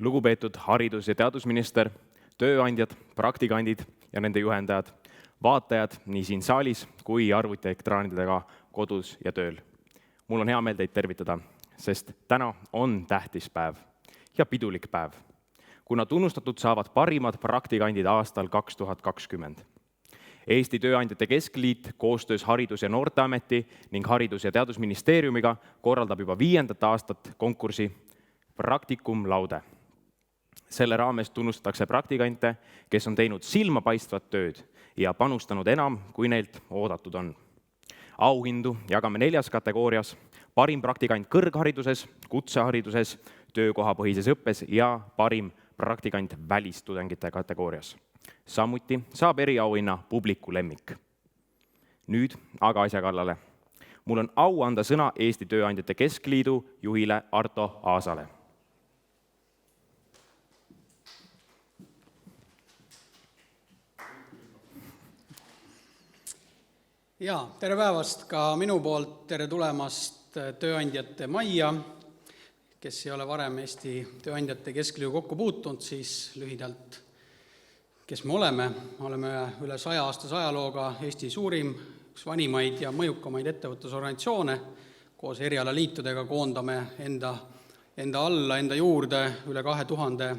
Lugupeetud haridus- ja teadusminister, tööandjad, praktikandid ja nende juhendajad, vaatajad nii siin saalis kui arvutiekraanidega kodus ja tööl. Mul on hea meel teid tervitada, sest täna on tähtis päev ja pidulik päev, kuna tunnustatud saavad parimad praktikandid aastal 2020. Eesti Tööandjate Keskliit koostöös Haridus- ja Noorteameti ning Haridus- ja Teadusministeeriumiga korraldab juba 5. aastat konkursi Practicum Laude. Selle raames tunnustatakse praktikante, kes on teinud silmapaistvat tööd ja panustanud enam, kui neilt oodatud on. Auhindu jagame 4 kategoorias: parim praktikant kõrghariduses, kutsehariduses, töökohapõhises õppes ja parim praktikant välistudengite kategoorias. Samuti saab eriauhinna publiku lemmik. Nüüd aga asja kallale. Mul on au anda sõna Eesti Tööandjate Keskliidu juhile Arto Aasale. Ja, tere päevast ka minu poolt, tere tulemast Tööandjate majja. Kes ei ole varem Eesti Tööandjate Keskliidu kokku puutunud, siis lühidalt, kes me oleme. Oleme üle 100 aastase ajalooga Eesti suurim, üks vanimaid ja mõjukamaid ettevõtlusorganisatsioone. Koos erialaliitudega koondame enda alla, enda juurde üle 2000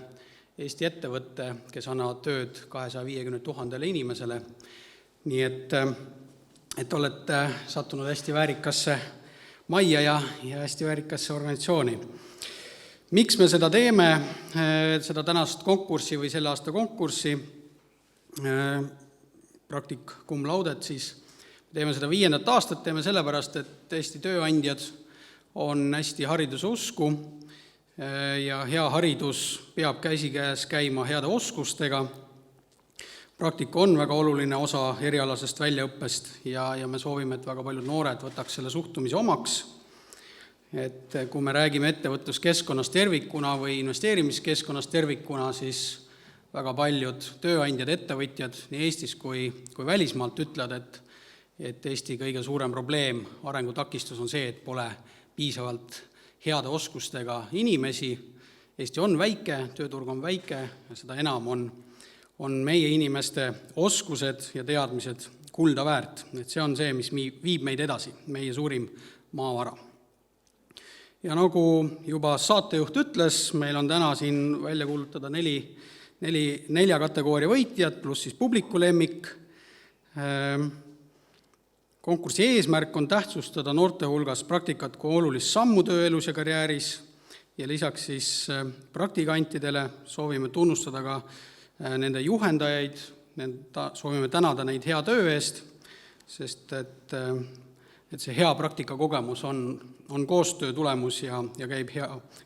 Eesti ettevõtte, kes annavad tööd 250 000 inimesele. Nii et olete sattunud hästi väärikasse majja ja hästi väärikasse organisatsiooni. Miks me seda teeme, seda tänast konkurssi või selle aasta konkurssi, Practicum Laudet, siis teeme seda 5. aastat, teeme sellepärast, et Eesti tööandjad on hästi hariduse usku ja hea haridus peab käsikäes käima heade oskustega. Praktika on väga oluline osa erialasest väljaõppest ja me soovime, et väga paljud noored võtaks selle suhtumise omaks. Et kui me räägime ettevõtluskeskkonnast tervikuna või investeerimiskeskkonnast tervikuna, siis väga paljud tööandjad, ettevõtjad nii Eestis kui välismaalt ütlevad, et Eesti kõige suurem probleem, arengutakistus on see, et pole piisavalt heade oskustega inimesi. Eesti on väike, tööturg on väike ja seda enam on meie inimeste oskused ja teadmised kulda väärt. Et see on see, mis viib meid edasi, meie suurim maavara. Ja nagu juba saatejuht ütles, meil on täna siin välja kuulutada 4 kategooria võitjad, pluss siis publiku lemmik. Konkursi eesmärk on tähtsustada noorte hulgas praktikat kui olulist sammu tööelus ja karjääris ja lisaks siis praktikantidele soovime tunnustada ka nende juhendajaid, soovime tänada neid hea töö eest, sest et see hea praktikakogemus on koostöö tulemus ja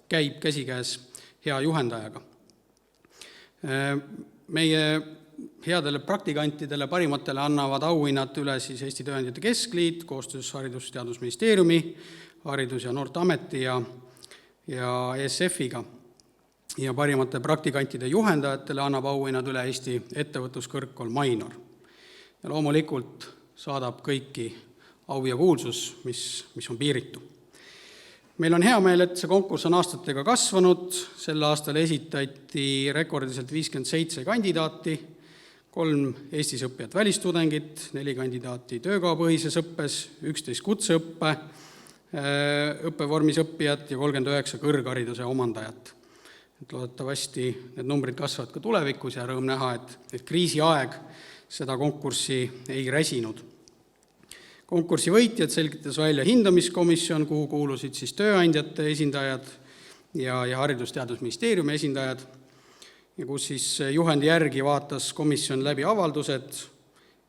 käib käsikäes hea juhendajaga. Meie headele praktikantidele parimatele annavad auhinnad üle siis Eesti Tööandjate Keskliit koostöös Haridus- ja Teadusministeeriumi, Haridus- ja Noorteameti ja ESF-iga. Ja parimate praktikantide juhendajatele annab auhinnad üle Eesti ettevõtluskõrgkool Mainor. Ja loomulikult saadab kõiki au ja kuulsus, mis on piiritu. Meil on hea meel, et see konkurss on aastatega kasvanud. Sel aastal esitati rekordiliselt 57 kandidaati, 3 Eestis õppijat välistudengit, 4 kandidaati töökohapõhises õppes, 11 kutseõppe õppevormis õppijat ja 39 kõrghariduse omandajat. Et loodetavasti need numbrid kasvavad ka tulevikus ja rõõm näha, et kriisiaeg seda konkurssi ei räsinud. Konkursi võitjad selgitas välja hindamiskomisjon, kuhu kuulusid siis tööandjate esindajad ja Haridus- ja Teadusministeeriumi esindajad, ja kus siis juhendi järgi vaatas komisjon läbi avaldused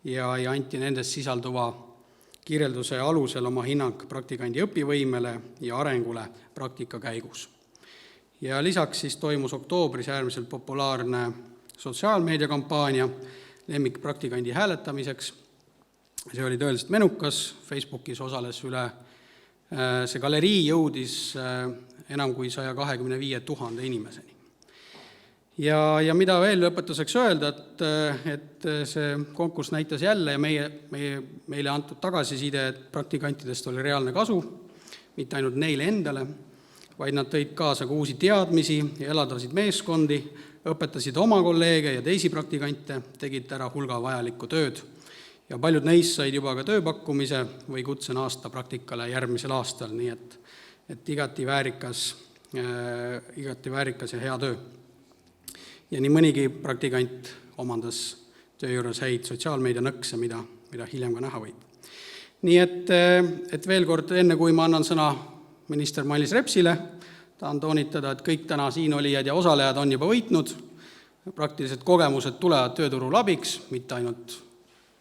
ja anti nendes sisalduva kirjelduse alusel oma hinnang praktikandi õpivõimele ja arengule praktika käigus. Ja lisaks siis toimus oktoobris äärmiselt populaarne sotsiaalmeediakampaania lemmikpraktikandi hääletamiseks. See oli tõeliselt menukas, Facebookis osales see galerii jõudis enam kui 125 000 inimeseni. Ja mida veel lõpetuseks öelda, et see konkurss näitas jälle ja meile antud tagasiside, et praktikantidest oli reaalne kasu, mitte ainult neile endale, vaid nad tõid kaasa ka uusi teadmisi ja elavdasid meeskondi, õpetasid oma kolleege ja teisi praktikante, tegid ära hulga vajalikku tööd. Ja paljud neist said juba ka tööpakkumise või kutse naasta praktikale järgmisel aastal, nii et igati väärikas ja hea töö. Ja nii mõnigi praktikant omandas töö juures häid sotsiaalmeedia nõkse, mida hiljem ka näha võib. Nii et veel kord, enne kui ma annan sõna minister Mailis Repsile, tahan toonitada, et kõik täna siin olijad ja osalejad on juba võitnud. Praktilised kogemused tulevad tööturul abiks, mitte ainult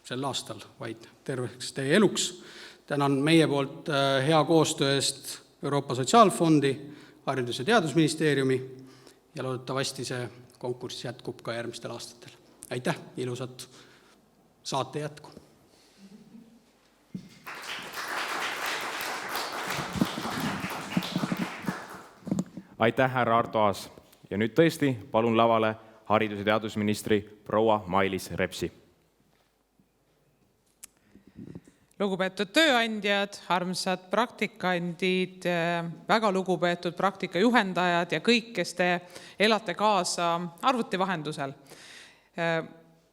sel aastal, vaid terveks teie eluks. Tänan meie poolt hea koostöö eest Euroopa Sotsiaalfondi, Haridus- ja Teadusministeeriumi ja loodetavasti see konkurss jätkub ka järgmistel aastatel. Aitäh, ilusat saate jätku! Aitäh, härra Arto Aas. Ja nüüd tõesti palun lavale haridus- ja teadusministri proua Mailis Repsi. Lugupeetud tööandjad, armsad praktikandid, väga lugupeetud praktikajuhendajad ja kõik, kes te elate kaasa arvuti vahendusel.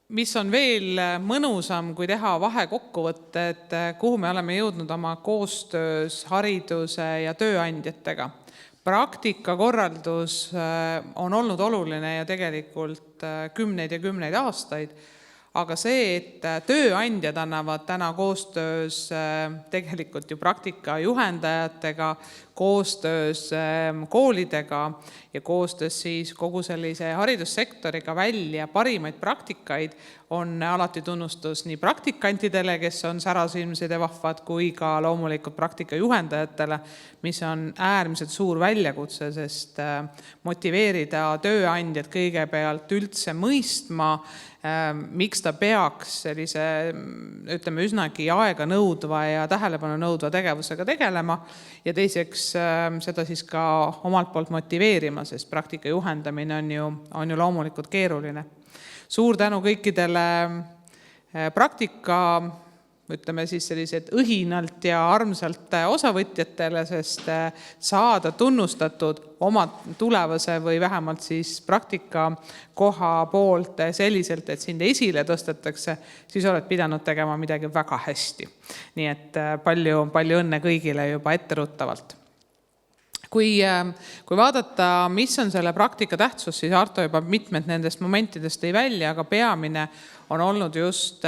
Mis on veel mõnusam, kui teha vahekokkuvõtted, kuhu me oleme jõudnud oma koostöös hariduse ja tööandjatega. Praktikakorraldus on olnud oluline ja tegelikult kümneid ja kümneid aastaid, aga see, et tööandjad annavad täna koostöös tegelikult ju praktikajuhendajatega, koostöös koolidega ja koostöös siis kogu sellise haridussektoriga välja parimaid praktikaid, on alati tunnustus nii praktikantidele, kes on särasilmsed ja vahvad, kui ka loomulikult praktikajuhendajatele, mis on äärmiselt suur väljakutse, sest motiveerida tööandjad kõigepealt üldse mõistma, miks ta peaks sellise, ütleme, üsnagi aega nõudva ja tähelepanu nõudva tegevusega tegelema ja teiseks seda siis ka omalt poolt motiveerima, sest praktika juhendamine on ju loomulikult keeruline. Suur tänu kõikidele praktika, ütleme siis sellised õhinalt ja armsalt osavõtjatele, sest saada tunnustatud oma tulevase või vähemalt siis praktika koha poolt selliselt, et sind esile tõstetakse, siis oled pidanud tegema midagi väga hästi. Nii et palju õnne kõigile juba etteruttavalt. Kui vaadata, mis on selle praktika tähtsus, siis Arto juba mitmed nendest momentidest tõi välja, aga peamine on olnud just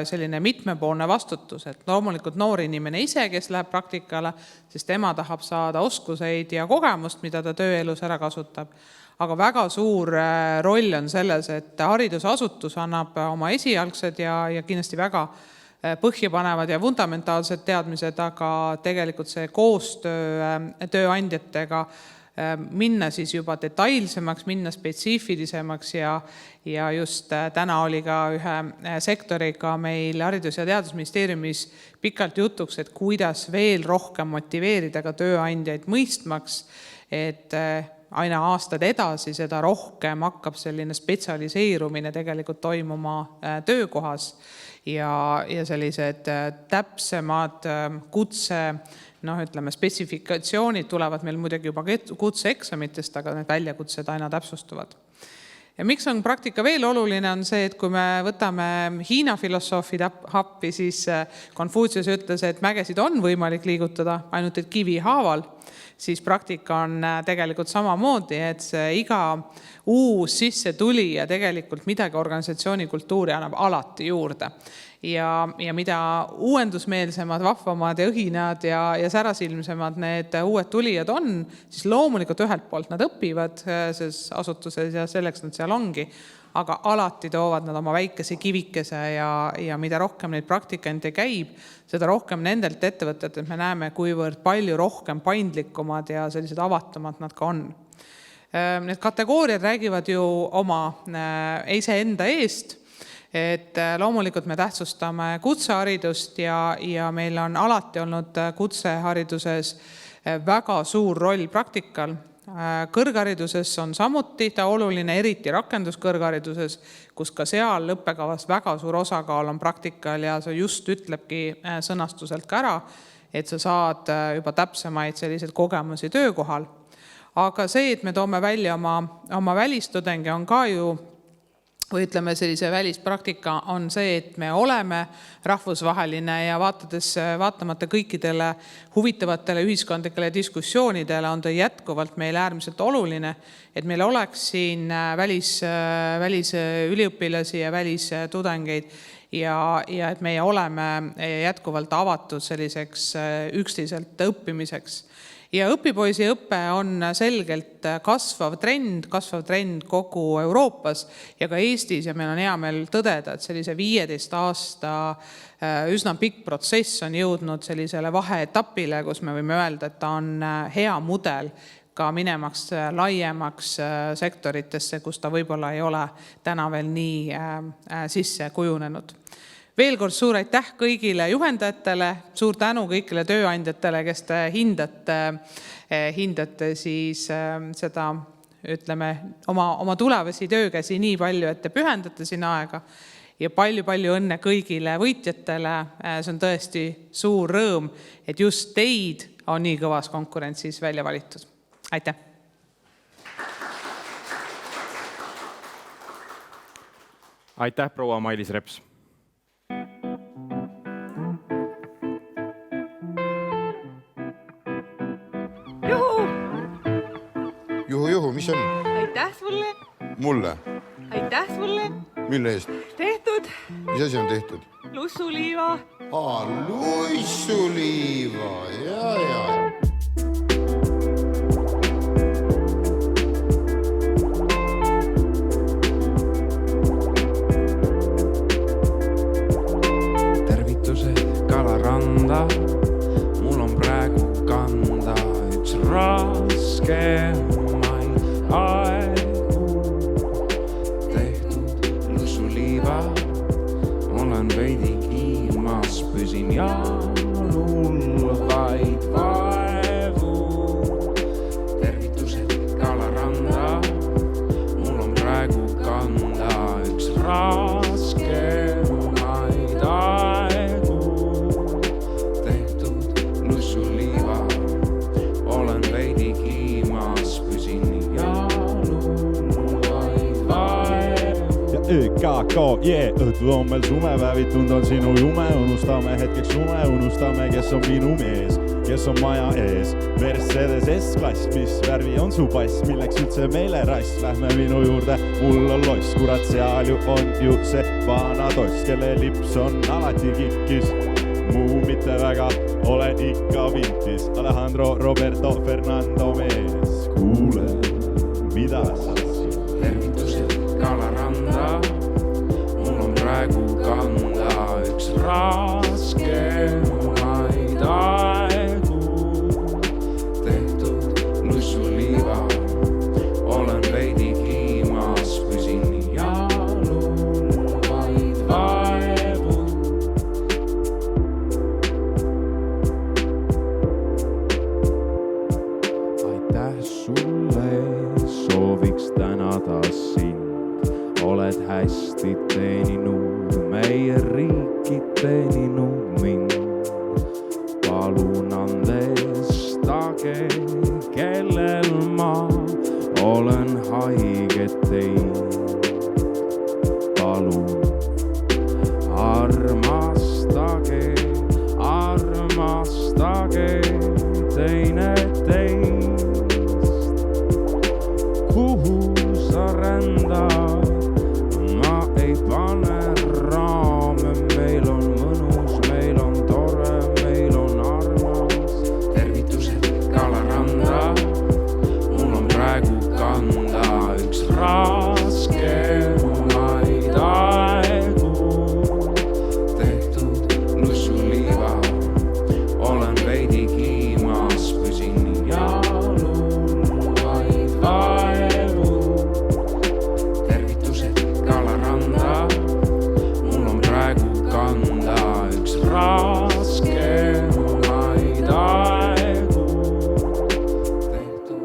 selline mitmepoolne vastutus, et loomulikult noor inimene ise, kes läheb praktikale, sest tema tahab saada oskuseid ja kogemust, mida ta tööelus ära kasutab. Aga väga suur roll on selles, et haridusasutus annab oma esialgsed ja kindlasti väga põhjapanevad ja fundamentaalsed teadmised, aga tegelikult see koostöö tööandjatega minna siis juba detailsemaks, minna spetsiifilisemaks ja just täna oli ka ühe sektoriga meil Haridus- ja Teadusministeeriumis pikalt jutuks, et kuidas veel rohkem motiveerida ka tööandjaid mõistmaks, et aina aastad edasi seda rohkem hakkab selline spetsialiseerumine tegelikult toimuma töökohas ja sellised täpsemad kutse, ütleme, spetsifikatsioonid tulevad meil muidugi juba kutseeksamitest, aga need väljakutsed aina täpsustuvad. Ja miks on praktika veel oluline, on see, et kui me võtame Hiina filosoofid appi, siis Konfutsius ütles, et mägesid on võimalik liigutada, ainult et kivi haaval, siis praktika on tegelikult samamoodi, et see iga uus sisse tuli ja tegelikult midagi organisatsiooni kultuuri annab alati juurde. Ja mida uuendusmeelsemad, vahvamad ja õhinad ja särasilmsemad need uued tulijad on, siis loomulikult ühelt poolt nad õpivad selles asutuses ja selleks nad seal ongi, aga alati toovad nad oma väikese kivikese ja mida rohkem neid praktikante käib, seda rohkem nendelt ettevõtetelt me näeme, kuivõrd palju rohkem paindlikumad ja sellised avatumad nad ka on. Need kategooriad räägivad ju oma iseenda eest, et loomulikult me tähtsustame kutseharidust ja meil on alati olnud kutsehariduses väga suur roll praktikal. Kõrghariduses on samuti ta oluline, eriti rakenduskõrghariduses, kus ka seal õppekavas väga suur osakaal on praktikal ja see just ütlebki sõnastuselt ka ära, et sa saad juba täpsemaid selliseid kogemusi töökohal. Aga see, et me toome välja oma välistudengi, on ka ju, või ütleme sellise välispraktika, on see, et me oleme rahvusvaheline ja vaatamata kõikidele huvitavatele ühiskondlikele diskussioonidele on ta jätkuvalt meil äärmiselt oluline, et meil oleks siin välisüliõpilasi ja välistudengeid ja et meie oleme jätkuvalt avatud selliseks üksteiselt õppimiseks. Ja õpipoisi õpe on selgelt kasvav trend kogu Euroopas ja ka Eestis ja meil on hea meel tõdeda, et sellise 15 aasta üsna pikk protsess on jõudnud sellisele vaheetapile, kus me võime öelda, et ta on hea mudel ka minemaks laiemaks sektoritesse, kus ta võib-olla ei ole täna veel nii sisse kujunenud. Veel kord suur aitäh kõigile juhendajatele, suur tänu kõigile tööandjatele, kes te hindate siis seda, ütleme, oma tulevasi töökäsi nii palju, et te pühendate siin aega ja palju õnne kõigile võitjatele. See on tõesti suur rõõm, et just teid on nii kõvas konkurentsis välja valitud. Aitäh! Aitäh, proua Mailis Reps! Juhu, mis on? Aitäh sulle! Mulle? Aitäh sulle! Mille eest? Tehtud! Mis asi on tehtud? Lussuliiva! Lussuliiva, ja. Tervitused Kalaranda, mul on praegu kanda üks raskemaid aegu. Tehtud lussuliiva, olen veidi kiimas, püsin jalul vaid vaevu. Tervitused Kalaranda, mul on praegu kanda üks raskemaid aegu. Tehtud lussuliiva, olen veidi kiimas, püsin jalul vaid vaevu. Ja ÖKK, õhtud on meil sumepäevitunud on sinu jume, unustame hetkeks lume, unustame, kes on minu mees, kes on maja ees. Mercedes S-klass, mis värvi on su pass, milleks üldse meile rass, lähme minu juurde, mul on loss, kurat, seal ju on ju see vana toss, kelle lips on alati kikkis, muu mitte väga, olen ikka vintis, Alejandro Roberto Fernando mees, kuule, mida sa? Tervitused Kalaranda, mul on praegu kanda üks raskemaid aegu. Tehtud lussuliiva, olen veidi kiimas, püsin jalul vaid vaevu. Aitäh sulle, sooviks tänada sind. Oled hästi teeninud meie riiki, teeninud mind. Palun andestage, kellel ma olen haiget teinud. Palun armastage teine teist. Kuhu sa rändad? Ma ei pane raame, meil on mõnus, meil on tore, meil on armas. Tervitused Kalaranda, mul on praegu kanda üks raskemaid aegu. Tehtud lussuliiva, olen veidi kiimas, püsin jalul vaid vaevu. Tervitused Kalaranda, mul on praegu kanda üks raskemaid aegu. Tehtud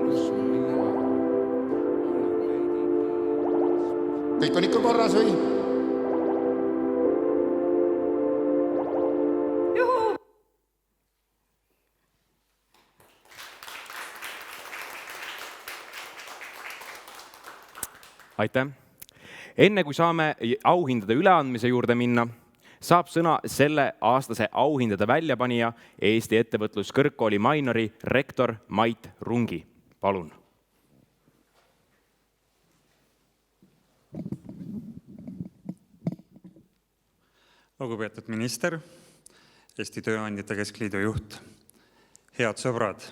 lussuliiva, olen veidi Kõik on ikka korras või? Aitäh! Enne kui saame auhindade üleandmise juurde minna, saab sõna selle aastase auhindade väljapanija Eesti Ettevõtluskõrgkooli Mainori rektor Mait Rungi. Palun! Lugupeetud minister, Eesti Tööandjate Keskliidu juht, head sõbrad,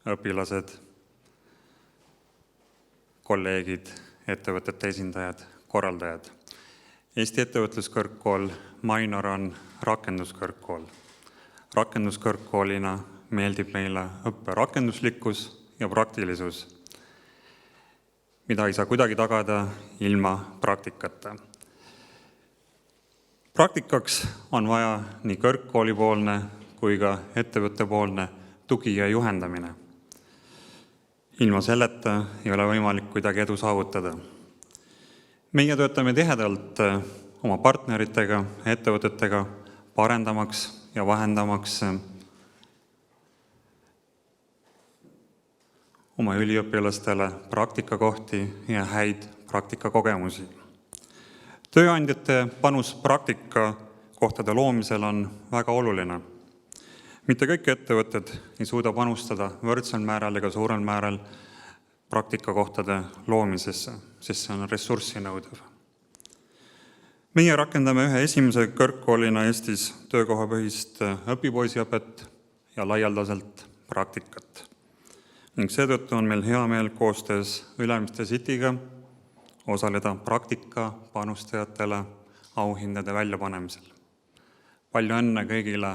õpilased, kolleegid, ettevõtete esindajad, korraldajad. Eesti Ettevõtluskõrgkool Mainor on rakenduskõrgkool. Rakenduskõrgkoolina meeldib meile õppe rakenduslikkus ja praktilisus, mida ei saa kuidagi tagada ilma praktikata. Praktikaks on vaja nii kõrgkoolipoolne kui ka ettevõttepoolne tugi ja juhendamine. Ilma selleta ei ole võimalik kuidagi edu saavutada. Meie töötame tihedalt oma partneritega, ettevõtetega, parendamaks ja vahendamaks oma üliõpilastele praktikakohti ja häid praktikakogemusi. Tööandjate panus praktikakohtade loomisel on väga oluline. Mitte kõik ettevõtted ei suuda panustada võrdsel määral ega suurel määral praktikakohtade loomisesse, sest see on ressurssi nõudev. Meie rakendame ühe esimese kõrgkoolina Eestis töökohapõhist õpipoisiõpet ja laialdaselt praktikat. Ning seetõttu on meil hea meel koostöös Ülemiste Cityga osaleda praktika panustajatele auhindade väljapanemisel. Palju õnne kõigile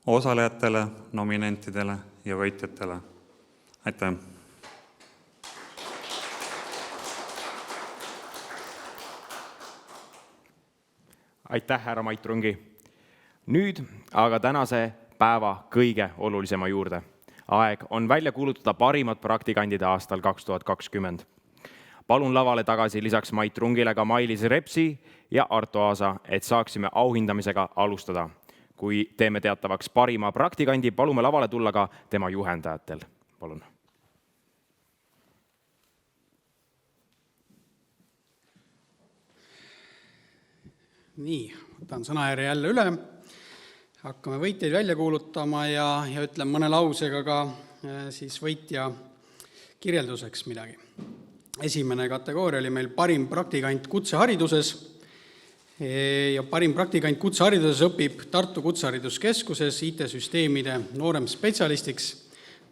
osalejatele, nominentidele ja võitjatele. Aitäh! Aitäh, härra Mait Rungi! Nüüd aga tänase päeva kõige olulisema juurde. Aeg on välja kuulutada parimad praktikandid aastal 2020. Palun lavale tagasi lisaks Mait Rungile ka Mailis Repsi ja Arto Aasa, et saaksime auhindamisega alustada. Kui teeme teatavaks parima praktikandi, palume lavale tulla ka tema juhendajatel. Palun. Nii, võtan sõnajärje jälle üle. Hakkame võitjaid välja kuulutama ja ütlen mõne lausega ka siis võitja kirjelduseks midagi. Esimene kategooria oli meil parim praktikant kutsehariduses ja parim praktikant kutsehariduses õpib Tartu Kutsehariduskeskuses IT-süsteemide noorem spetsialistiks.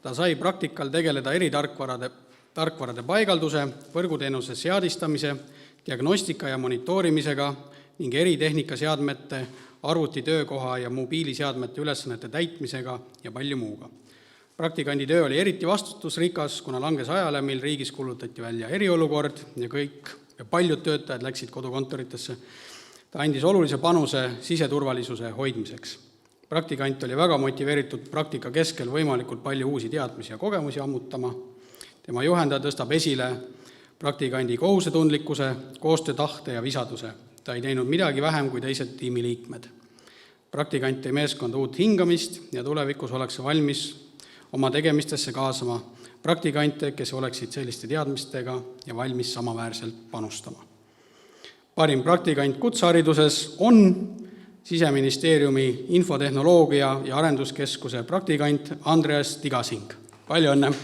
Ta sai praktikal tegeleda eritarkvarade paigalduse, võrguteenuse seadistamise, diagnostika ja monitoorimisega ning eritehnikaseadmete, arvutitöökoha ja mobiiliseadmete ülesannete täitmisega ja palju muuga. Praktikandi töö oli eriti vastutusrikas, kuna langes ajale, mil riigis kuulutati välja eriolukord ja paljud töötajad läksid kodukontoritesse. Ta andis olulise panuse siseturvalisuse hoidmiseks. Praktikant oli väga motiveeritud praktika keskel võimalikult palju uusi teadmisi ja kogemusi ammutama. Tema juhendaja tõstab esile praktikandi kohusetundlikkuse, koostöötahte ja visaduse. Ta ei teinud midagi vähem kui teised tiimiliikmed. Praktikant tõi meeskonda uut hingamist ja tulevikus oleks valmis oma tegemistesse kaasama praktikante, kes oleksid selliste teadmistega ja valmis samaväärselt panustama. Parim praktikant kutsehariduses on Siseministeeriumi infotehnoloogia ja arenduskeskuse praktikant Andreas Tigasing. Palju õnne!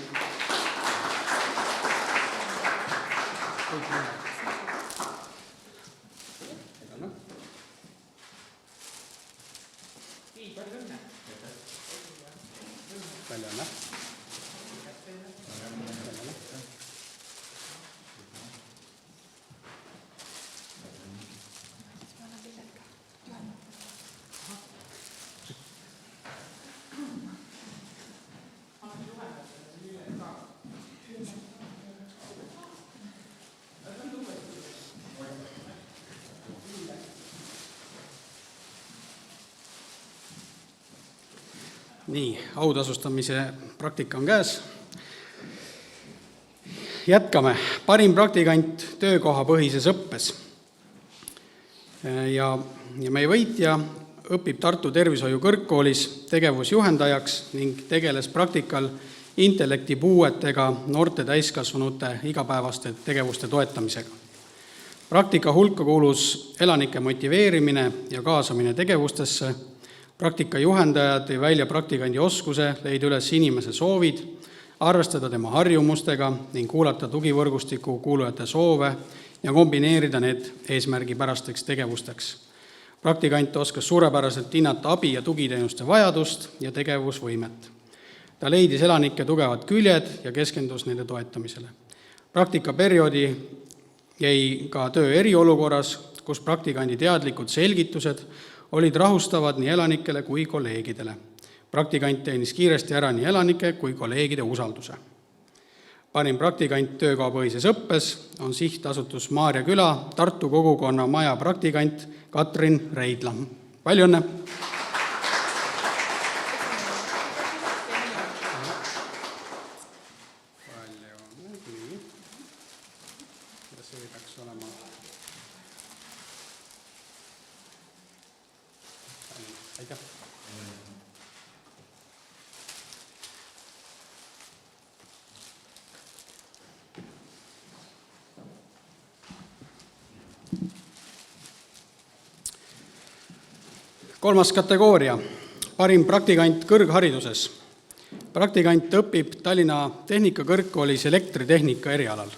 Nii, autasustamise praktika on käes. Jätkame. Parim praktikant töökohapõhises õppes. Ja meie võitja õpib Tartu Tervishoiu Kõrgkoolis tegevusjuhendajaks ning tegeles praktikal intellektipuuetega noorte täiskasvanute igapäevaste tegevuste toetamisega. Praktika hulka kuulus elanike motiveerimine ja kaasamine tegevustesse. Praktika juhendaja tõi välja praktikandi oskuse leida üles inimese soovid, arvestada tema harjumustega ning kuulata tugivõrgustiku kuulujate soove ja kombineerida need eesmärgipärasteks tegevusteks. Praktikant oskas suurepäraselt hinnata abi- ja tugiteenuste vajadust ja tegevusvõimet. Ta leidis elanike tugevad küljed ja keskendus nende toetamisele. Praktikaperioodi jäi ka töö eriolukorras, kus praktikandi teadlikud selgitused olid rahustavad nii elanikele kui kolleegidele. Praktikant teenis kiiresti ära nii elanike kui kolleegide usalduse. Parim praktikant töökohapõhises õppes on sihtasutus Maarja küla Tartu kogukonna maja praktikant Katrin Reidla. Palju õnne! Kolmas kategooria, parim praktikant kõrghariduses. Praktikant õpib Tallinna Tehnikakõrgkoolis elektritehnika erialal.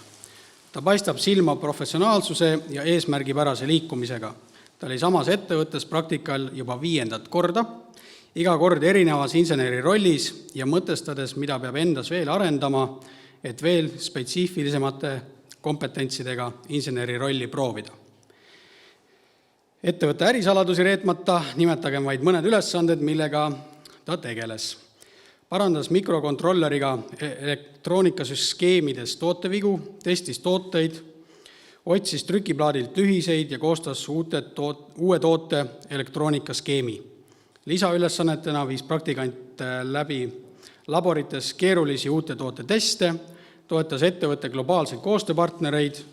Ta paistab silma professionaalsuse ja eesmärgipärase liikumisega. Ta oli samas ettevõttes praktikal juba 5. korda, iga kord erinevas inseneri rollis ja mõtestades, mida peab endas veel arendama, et veel spetsiifilisemate kompetentsidega inseneri rolli proovida. Ettevõtte ärisaladusi reetmata nimetagem vaid mõned ülesanded, millega ta tegeles. Parandas mikrokontrolleriga elektroonikasüsteemides tootevigu, testis tooteid, otsis trükiplaadilt lühiseid ja koostas uue toote elektroonikaskeemi. Lisaülesannetena viis praktikant läbi laborites keerulisi uute toote teste, toetas ettevõtte globaalseid koostööpartnereid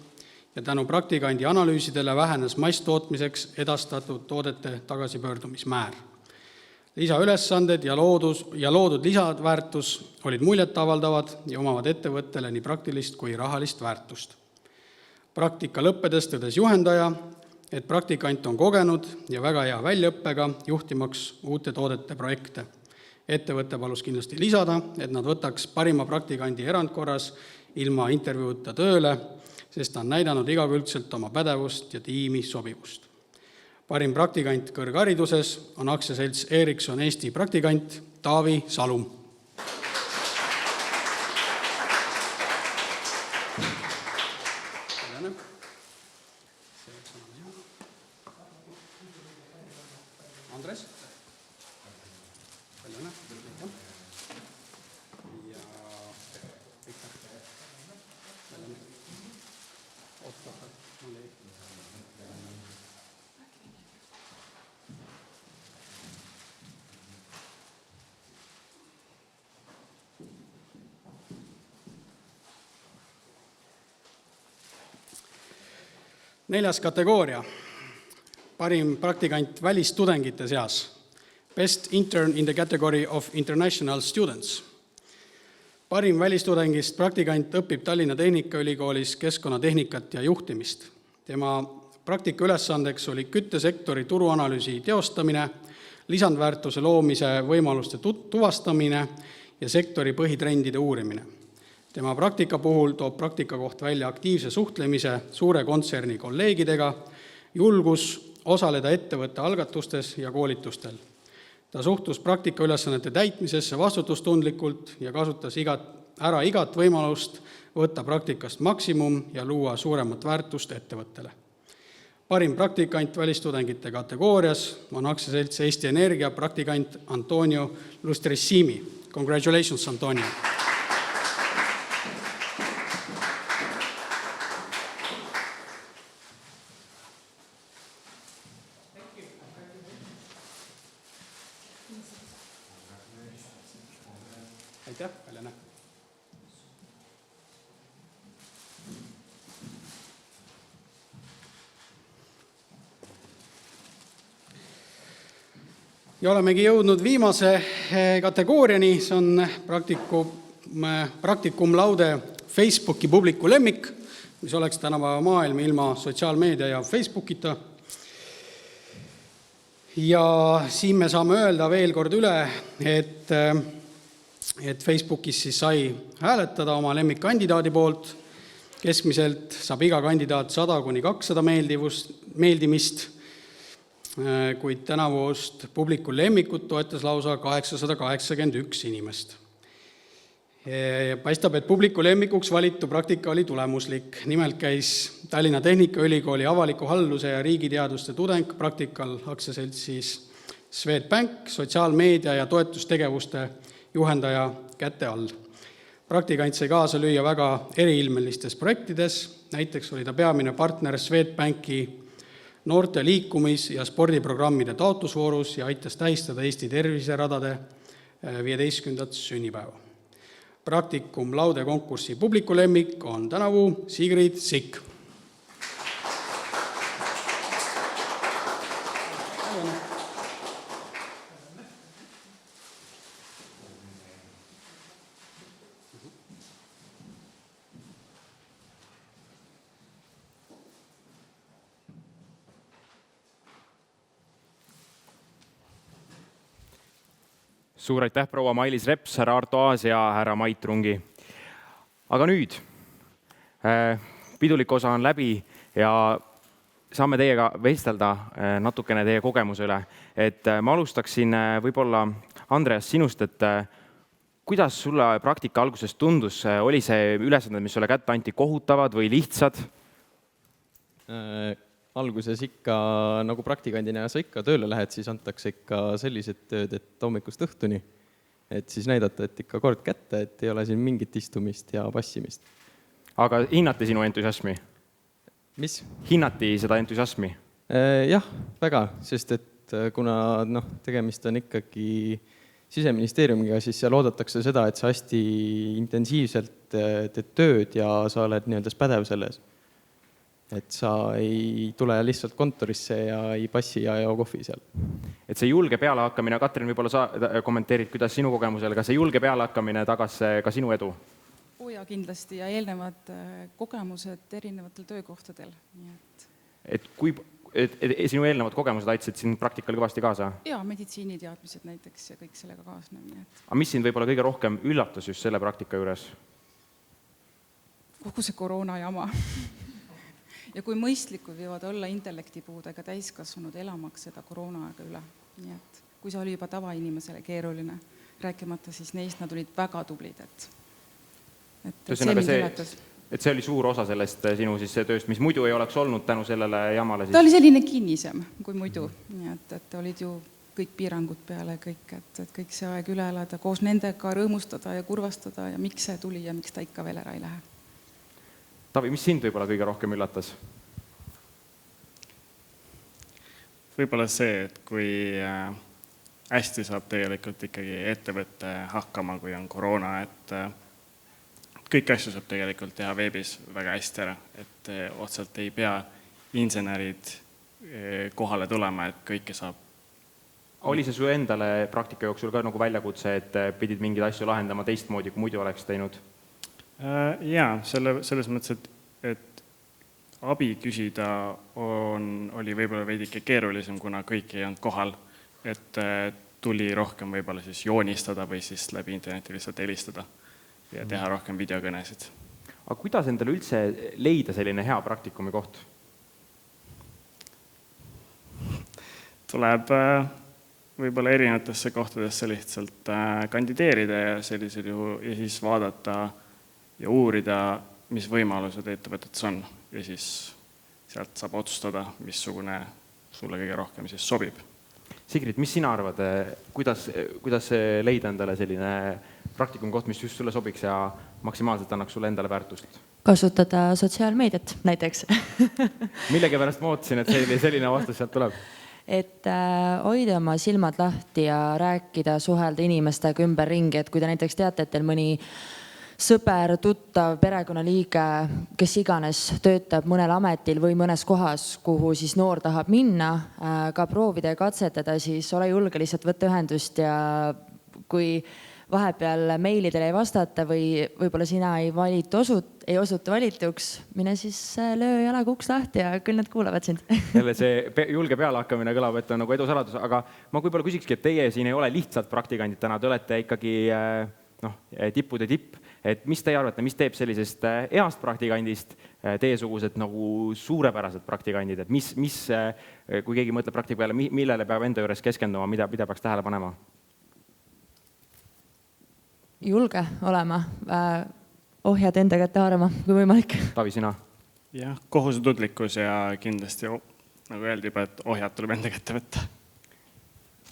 ja tänu praktikandi analüüsidele vähenes masstootmiseks edastatud toodete tagasipöördumismäär. Lisaülesanded ja loodud lisaväärtus olid muljetavaldavad ja omavad ettevõttele nii praktilist kui rahalist väärtust. Praktika lõppedes tõdes juhendaja, et praktikant on kogenud ja väga hea väljaõppega juhtimaks uute toodete projekte. Ettevõtte palus kindlasti lisada, et nad võtaks parima praktikandi erandkorras ilma intervjuuta tööle, sest ta on näidanud igakülgselt oma pädevust ja tiimi sobivust. Parim praktikant kõrghariduses on aktsiaselts Ericsson Eesti praktikant Taavi Salum. Andres? Neljas kategooria, parim praktikant välistudengite seas, best intern in the category of international students. Parim välistudengist praktikant õpib Tallinna Tehnikaülikoolis keskkonnatehnikat ja juhtimist. Tema praktika ülesandeks oli küttesektori turuanalüüsi teostamine, lisandväärtuse loomise võimaluste tuvastamine ja sektori põhitrendide uurimine. Tema praktika puhul toob praktika koht välja aktiivse suhtlemise suure kontserni kolleegidega, julgus osaleda ettevõtte algatustes ja koolitustel. Ta suhtus praktika ülesannete täitmisesse vastutustundlikult ja kasutas ära igat võimalust võtta praktikast maksimum ja luua suuremat väärtust ettevõttele. Parim praktikant välistudengite kategoorias on aktsiaselts Eesti Energia praktikant Antonio Lustrissimi. Congratulations, Antonio! Aitäh, Helena! Ja olemegi jõudnud viimase kategooriani, see on Practicum laude Facebooki publiku lemmik, mis oleks tänapäeva maailm ilma sotsiaalmeedia ja Facebookita. Ja siin me saame öelda veel kord üle, et Facebookis siis sai hääletada oma lemmikkandidaadi poolt. Keskmiselt saab iga kandidaat 100–200 meeldimist, kuid tänavust publiku lemmikut toetas lausa 881 inimest. Paistab, et publiku lemmikuks valitu praktika oli tulemuslik. Nimelt käis Tallinna Tehnikaülikooli avaliku halduse ja riigiteaduste tudeng praktikal aktsiaseltsis Swedbank sotsiaalmeedia ja toetustegevuste juhendaja käte all. Praktikant sai kaasa lüüa väga eriilmelistes projektides, näiteks oli ta peamine partner Swedbanki noorte liikumis- ja spordiprogrammide taotlusvoorus ja aitas tähistada Eesti terviseradade 15. sünnipäeva. Practicum laude konkursi publiku lemmik on tänavu Sigrid Sikk. Suur aitäh, proua Mailis Reps, härra Arto Aas ja härra Mait Rungi. Aga nüüd, pidulik osa on läbi ja saame teiega vestelda natukene teie kogemuse üle. Et ma alustaksin võib-olla, Andreas, sinust, et kuidas sulle praktika alguses tundus? Oli see ülesanded, mis sulle kätte anti, kohutavad või lihtsad? Alguses ikka, nagu praktikandina sa ikka tööle lähed, siis antakse ikka sellised tööd, et hommikust õhtuni. Et siis näidata, et ikka kord kätte, et ei ole siin mingit istumist ja passimist. Aga hinnati sinu entusiasmi? Mis? Hinnati seda entusiasmi? Jah, väga, sest et kuna tegemist on ikkagi Siseministeeriumiga, siis seal oodatakse seda, et sa hästi intensiivselt teed tööd ja sa oled nii-öelda pädev selles. Et sa ei tule lihtsalt kontorisse ja ei passi ja joo kohvi seal. Et see julge pealehakkamine, Katrin, võib-olla sa kommenteerid, kuidas sinu kogemusel, kas see julge pealehakkamine tagas ka sinu edu? Ja kindlasti ja eelnevad kogemused erinevatel töökohtadel. Et sinu eelnevad kogemused aitasid siin praktikal kõvasti kaasa? Ja meditsiiniteadmised näiteks ja kõik sellega kaasneb. Aga mis sind võib-olla kõige rohkem üllatus just selle praktika juures? Kogu see koroona jama. Ja kui mõistlikud võivad olla intellektipuudega täiskasvanud elamaks seda koroonaaega üle. Nii et kui see oli juba tavainimesele keeruline, rääkimata siis neist, nad olid väga tublid. Et see oli suur osa sellest sinu siis tööst, mis muidu ei oleks olnud tänu sellele jamale? Ta oli selline kinnisem kui muidu. Nii et olid ju kõik piirangud peale, kõik see aeg üle elada, koos nendega rõõmustada ja kurvastada ja miks see tuli ja miks ta ikka veel ära ei lähe. Tavi, mis sind võib-olla kõige rohkem üllatas? Võib-olla see, et kui hästi saab tegelikult ikkagi ettevõtte hakkama, kui on koroona, et kõik asju saab tegelikult teha veebis väga hästi ära, et otsalt ei pea insenerid kohale tulema, et kõike saab. Oli see su endale praktika jooksul ka nagu väljakutse, et pidid mingeid asju lahendama teistmoodi, kui muidu oleks teinud? Jaa, selles mõttes, et abi küsida oli võib-olla veidike keerulisem, kuna kõik ei olnud kohal, et tuli rohkem võib-olla siis joonistada või siis läbi interneti lihtsalt helistada ja teha rohkem videokõnesid. Aga kuidas endale üldse leida selline hea praktikumi koht? Tuleb võib-olla erinevatesse kohtadesse lihtsalt kandideerida ja sellisel juhul ja siis vaadata ja uurida, mis võimalused ettevõtetes on ja siis sealt saab otsustada, missugune sulle kõige rohkem siis sobib. Sigrid, mis sina arvad, kuidas leida endale selline praktikum koht, mis just sulle sobiks ja maksimaalselt annaks sulle endale väärtust? Kasutada sotsiaalmeediat näiteks. Millegi pärast ma ootasin, et selline vastus sealt tuleb. Et hoida oma silmad lahti ja rääkida, suhelda inimestega ümber ringi, et kui te näiteks teate, et teil mõni sõber, tuttav, perekonnaliige, kes iganes töötab mõnel ametil või mõnes kohas, kuhu siis noor tahab minna, ka proovida ja katsetada, siis ole julge lihtsalt võtta ühendust ja kui vahepeal meilidele ei vastata või võib-olla sina ei osutu valituks, mine siis löö jalaga uks lahti ja küll nad kuulavad sind. Jälle see julge pealehakkamine kõlab, et on nagu edu saladus, aga ma võib-olla küsikski, et teie siin ei ole lihtsalt praktikandid täna, te olete ikkagi tippude tipp. Et mis teie arvate, mis teeb sellisest heast praktikandist teiesugused nagu suurepärased praktikandid, et mis, kui keegi mõtleb praktika peale, millele peab enda juures keskenduma, mida peaks tähele panema? Julge olema, ohjad enda kätte haarama, kui võimalik. Taavi, sina? Jah, kohusetudlikkus ja kindlasti, nagu öeldi juba, et ohjad tuleb enda kätte võtta.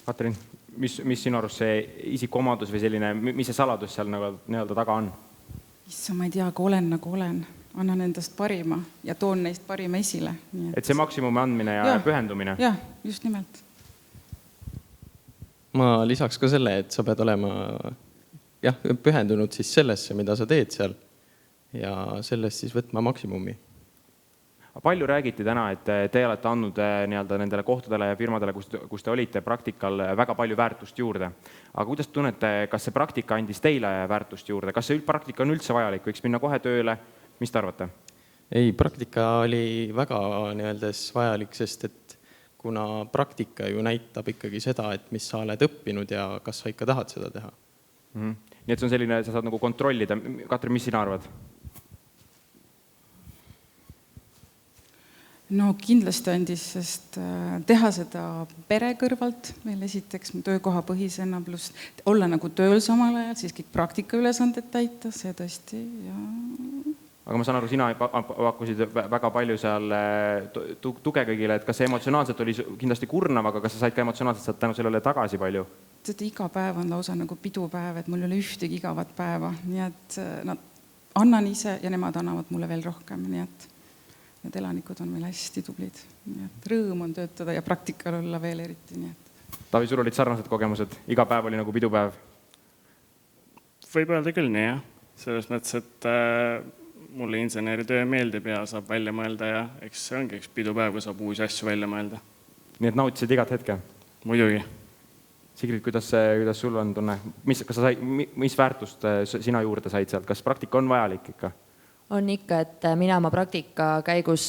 Katrin, mis sinu arust see isikuomadus või selline, mis see saladus seal nii-öelda taga on? Issa, ma ei tea, aga olen nagu olen. Annan endast parima ja toon neist parima esile. Et see maksimumi andmine ja pühendumine? Jah, just nimelt. Ma lisaks ka selle, et sa pead olema pühendunud siis sellesse, mida sa teed seal ja sellest siis võtma maksimumi. Palju räägiti täna, et te olete andnud nendele kohtadele ja firmadele, kus te olite praktikal, väga palju väärtust juurde. Aga kuidas tunnete, kas see praktika andis teile väärtust juurde? Kas see praktika on üldse vajalik? Võiks minna kohe tööle? Mis te arvate? Ei, praktika oli väga vajalik, sest et kuna praktika ju näitab ikkagi seda, et mis sa oled õppinud ja kas sa ikka tahad seda teha. Nii et see on selline, sa saad nagu kontrollida. Katrin, mis sina arvad? No kindlasti andis, sest teha seda pere kõrvalt, meil esiteks töökoha põhisena, pluss olla nagu tööl samal ajal, siis kõik praktika ülesanded täita, see tõesti. Ja... Aga ma saan aru, sina pakkusid väga palju seal tuge kõigile, et kas see emotsionaalselt oli kindlasti kurnav, aga kas sa said ka emotsionaalselt saad tänu sellele tagasi palju? Iga päev on lausa nagu pidupäev, et mul ei ole ühtegi igavat päeva, nii et annan ise ja nemad annavad mulle veel rohkem, nii et need elanikud on meil hästi tublid. Nii et rõõm on töötada ja praktikal olla veel eriti. Nii et... Taavi, sul olid sarnased kogemused? Iga päev oli nagu pidupäev? Võib öelda küll nii, jah. Selles mõttes, et mulle inseneritöö meeldib ja saab välja mõelda ja eks see ongi üks pidupäev, kui saab uusi asju välja mõelda. Nii et nautisid igat hetke? Muidugi. Sigrid, kuidas sul on tunne? Mis väärtust sina juurde said sealt? Kas praktika on vajalik ikka? On ikka, et mina oma praktika käigus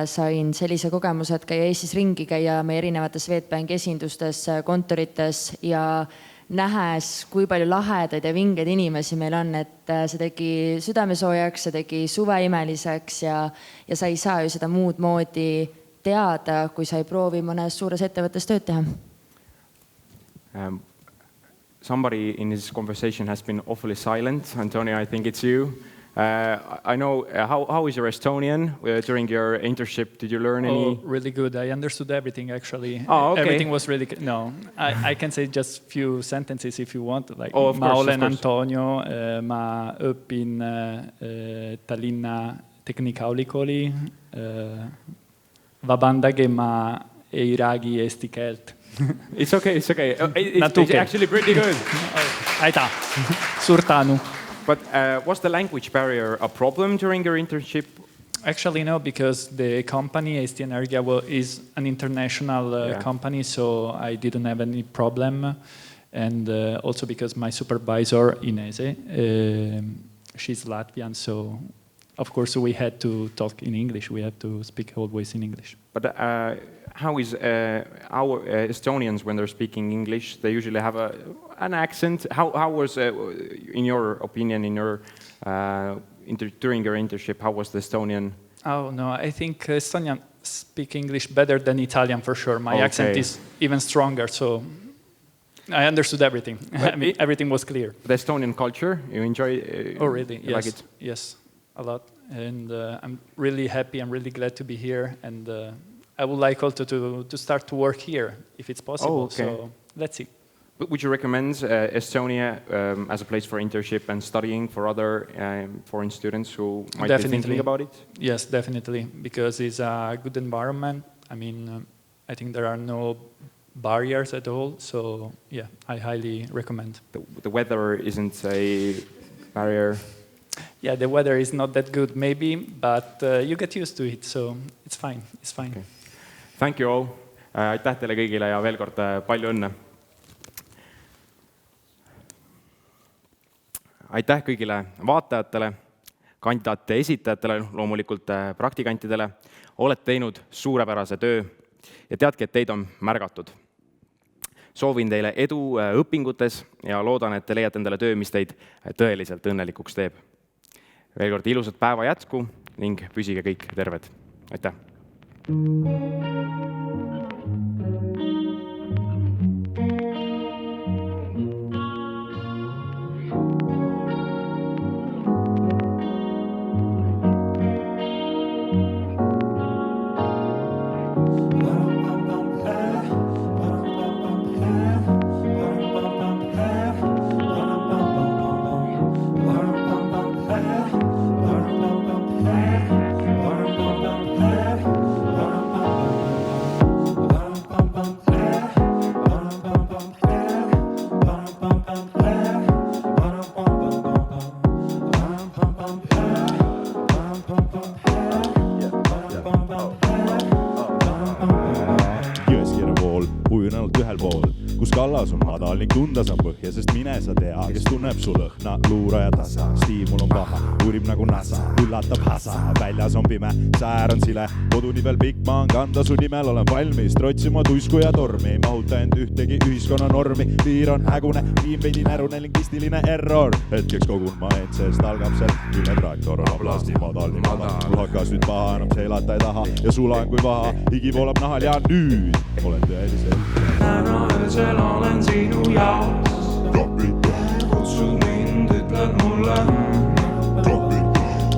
sain sellise kogemuse, et käia Eestis ringi, käia meie erinevates Swedbanki esindustes, kontorites ja nähes, kui palju lahedaid ja vingeid inimesi meil on, et see tegi südamesoojaks, see tegi suve imeliseks ja sa ei saa ju seda muud moodi teada, kui sa ei proovi mõnes suures ettevõttes tööd teha. Somebody in this conversation has been awfully silent. Antonio, I think it's you. I know, how is your Estonian during your internship? Did you learn any? Oh, really good. I understood everything, actually. Oh, okay. Everything was really good. No, I can say just few sentences if you want. Like, oh, of ma course, olen Antonio, ma õpin Tallinna Tehnikaülikooli. Vabandage, ma ei räägi eesti keelt. It's okay, it's okay. It's actually pretty good. Aitäh. Suur tänu. But was the language barrier a problem during your internship? Actually, no, because the company, Eesti Energia, is an international company, so I didn't have any problem. And also because my supervisor, Inese, she's Latvian, so of course we had to talk in English. We had to speak always in English. But how is our Estonians when they're speaking English? They usually have an accent. How was, in your opinion, during your internship, how was the Estonian? Oh, no, I think Estonian speak English better than Italian for sure. My accent is even stronger, so I understood everything. I mean, everything was clear. The Estonian culture, you enjoy? Oh, really? Yes. Like it? Yes, a lot. And I'm really happy. I'm really glad to be here. And I would like also to start to work here, if it's possible. Oh, okay. So let's see. Would you recommend Estonia as a place for internship and studying for other foreign students who might be thinking about it? Yes, definitely, because it's a good environment. I mean, I think there are no barriers at all. So, yeah, I highly recommend. The weather isn't a barrier? Yeah, the weather is not that good, maybe, but you get used to it, so it's fine. It's fine. Okay. Thank you all. Aitäh teile kõigile ja veel kord palju õnne. aitäh kõigile vaatajatele, kandidaatide esitajatele, loomulikult praktikantidele. Olete teinud suurepärase töö ja teadke, et teid on märgatud. Soovin teile edu õpingutes ja loodan, et te leiate endale töö, mis teid tõeliselt õnnelikuks teeb. Veel kord ilusat päeva jätku ning püsige kõik terved. Aitäh! Kallas on madal ning tundas on põhja, sest mine sa tea, kes tunneb su lõhna, luura ja tasa. Stiimul on paha, uurib nagu NASA, üllatab hasa, väljas on pime, säär on sile, koduni veel pikk maan kanda su nimel, olen valmis trotsima tuisku ja tormi, ei mahuta end ühtegi ühiskonna normi, piir on hägune, tiim veidi närune, lingistiline error, hetkeks kogun ma end, sest algab seal üle traktor on oblasti madal, mul hakkas nüüd paha, enam seelata ei taha ja sulan kui vaha, higi voolab nahal ja nüüd olen tõeliselt. Täna öösel olen sinu jaoks. Kutsud mind, ütled mulle.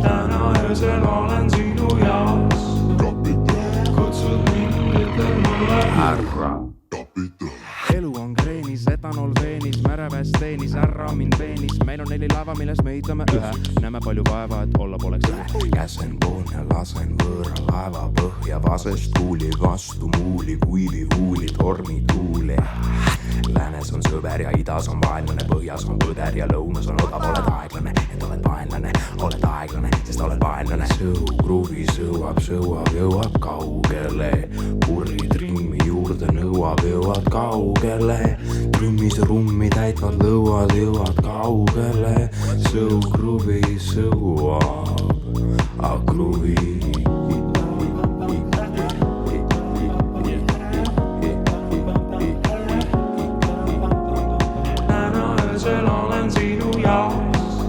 Täna öösel olen sinu jaoks. Kutsud mind, ütled mulle. Härra. Elu on kreenis, etanol veenis, mereväes teenis, ärra mind veenis. Meil on 4 laeva, milles me ehitame ühe. Näeme palju vaeva, et olla poleks ühe. Käsen poon ja lasen võõra laeva põhja vasest kuuli vastu muuli, kuivi huuli, tormi tuuli. Läänes on sõber ja idas on vaenlane, põhjas on põder ja lõunas on odav, oled aeglane, et oled aeglane, sest oled vaenlane. Sõu, kruvi sõuab, jõuab kaugele, purri trimmi juurde nõuab, jõuad kaugele, trümmis rummi täitvad lõuad, jõuad kaugele, sõu, kruvi sõuab, kruvi. Olen sinu jaoks.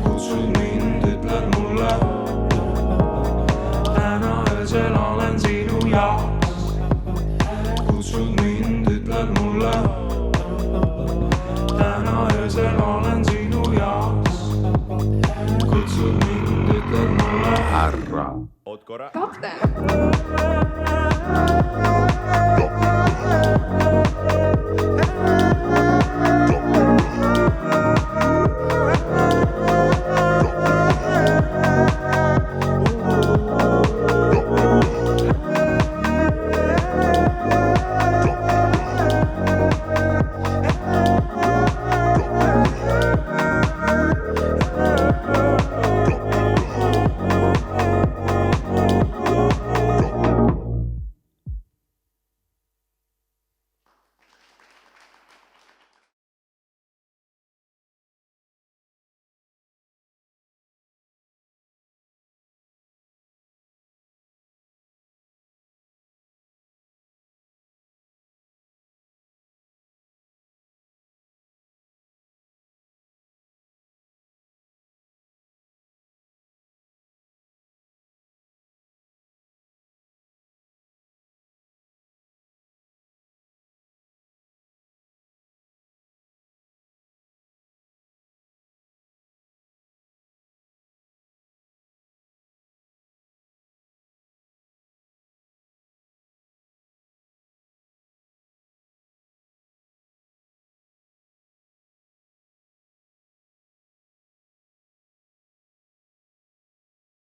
Kutsud mind, ütled mulle. Täna öösel olen sinu jaoks. Kutsud mind, ütled mulle. Täna öösel olen sinu jaoks. Kutsud mind, ütled mulle. Härra. Oot korra. Kapten.